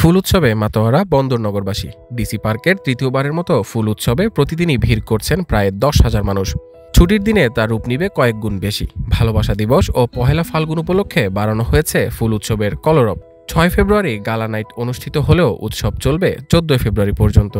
ফুল উৎসবে মাতোয়ারা বন্দরনগরবাসী। ডিসি পার্কের তৃতীয়বারের মতো ফুল উৎসবে প্রতিদিনই ভিড় করছেন প্রায় 10,000 মানুষ। ছুটির দিনে তার রূপ নিবে কয়েক গুণ বেশি। ভালোবাসা দিবস ও পহেলা ফাল্গুন উপলক্ষে বাড়ানো হয়েছে ফুল উৎসবের কলরব। 6 ফেব্রুয়ারি গালা নাইট অনুষ্ঠিত হলেও উৎসব চলবে 14 ফেব্রুয়ারি পর্যন্ত।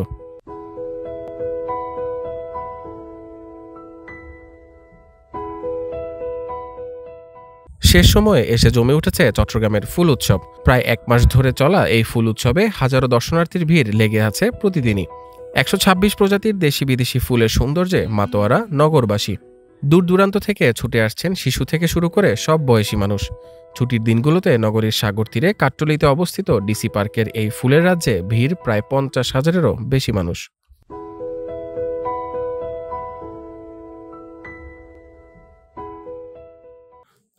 শেষ সময়ে এসে জমে উঠেছে চট্টগ্রামের ফুল উৎসব। প্রায় 1 মাস ধরে চলা এই ফুল উৎসবে হাজারো দর্শনার্থীর ভিড় লেগে আছে প্রতিদিনই। 126 প্রজাতির দেশি বিদেশি ফুলের সৌন্দর্যে মাতোয়ারা নগরবাসী। দূর দূরান্ত থেকে ছুটে আসছেন শিশু থেকে শুরু করে সব বয়সী মানুষ। ছুটির দিনগুলোতে নগরীর সাগর তীরে কাট্টলিতে অবস্থিত ডিসি পার্কের এই ফুলের রাজ্যে ভিড় প্রায় 50,000-এরও বেশি মানুষ।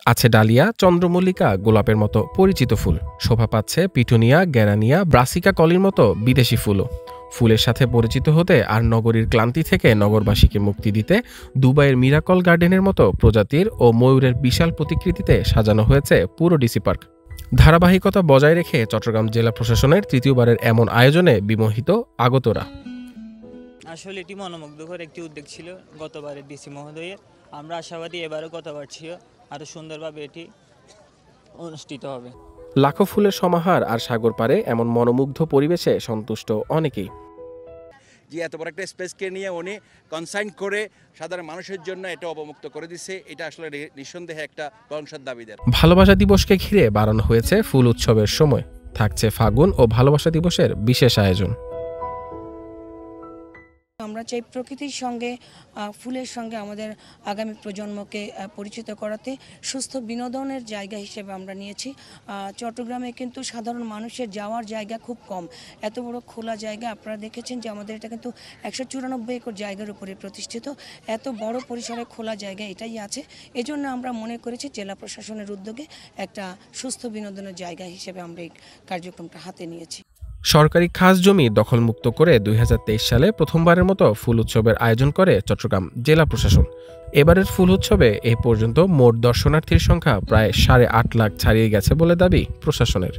আছে ডালিয়া, চন্দ্রমল্লিকা, গোলাপের মতো পরিচিত ফুল। শোভা পাচ্ছে পিটুনিয়া, গ্যারানিয়া, ব্রাসিকা কলির মতো বিদেশি ফুলও। ফুলের সাথে পরিচিত হতে আর নগরীর ক্লান্তি থেকে নগরবাসীকে মুক্তি দিতে দুবাইয়ের মিরাকল গার্ডেনের মতো প্রজাতির ও ময়ূরের বিশাল প্রতিকৃতিতে সাজানো হয়েছে পুরো ডিসি পার্ক। ধারাবাহিকতা বজায় রেখে চট্টগ্রাম জেলা প্রশাসনের তৃতীয়বারের এমন আয়োজনে বিমোহিত আগতরা। আসলে এটি মনোমুগ্ধকর একটি উদ্যোগ ছিল গতবারের ডিসি মহোদয়ের। আমরা আশাবাদী এবারও গতবার ছিল আরও সুন্দরভাবে এটি অনুষ্ঠিত হবে। লাখো ফুলের সমাহার আর সাগর পারে এমন মনোমুগ্ধ পরিবেশে সন্তুষ্ট অনেকেই। যে এত বড় একটা স্পেসকে নিয়ে উনি কনসাইন করে সাধারণ মানুষের জন্য এটা অবমুক্ত করে দিচ্ছে, এটা আসলে নিঃসন্দেহে একটা প্রশংসার দাবিদার। ভালোবাসা দিবসকে ঘিরে বাড়ানো হয়েছে ফুল উৎসবের সময়। থাকছে ফাগুন ও ভালোবাসা দিবসের বিশেষ আয়োজন। আমরা চাই প্রকৃতির সঙ্গে ফুলের সঙ্গে আমাদের আগামী প্রজন্মকে পরিচিত করাতে সুস্থ বিনোদনের জায়গা হিসেবে আমরা নিয়েছি। চট্টগ্রামে কিন্তু সাধারণ মানুষের যাওয়ার জায়গা খুব কম। এত বড় খোলা জায়গা আপনারা দেখেছেন যে আমাদের এটা কিন্তু 194 একর জায়গার উপরে প্রতিষ্ঠিত। এত বড় পরিসরে খোলা জায়গা এটাই আছে। এজন্য আমরা মনে করেছি জেলা প্রশাসনের উদ্যোগে একটা সুস্থ বিনোদনের জায়গা হিসেবে আমরা এই কার্যক্রমটা হাতে নিয়েছি। সরকারি খাস জমি দখলমুক্ত করে 2023 সালে প্রথমবারের মতো ফুল উৎসবের আয়োজন করে চট্টগ্রাম জেলা প্রশাসন। এবারের ফুল উৎসবে এ পর্যন্ত মোট দর্শনার্থীর সংখ্যা প্রায় 8.5 লাখ ছাড়িয়ে গেছে বলে দাবি প্রশাসনের।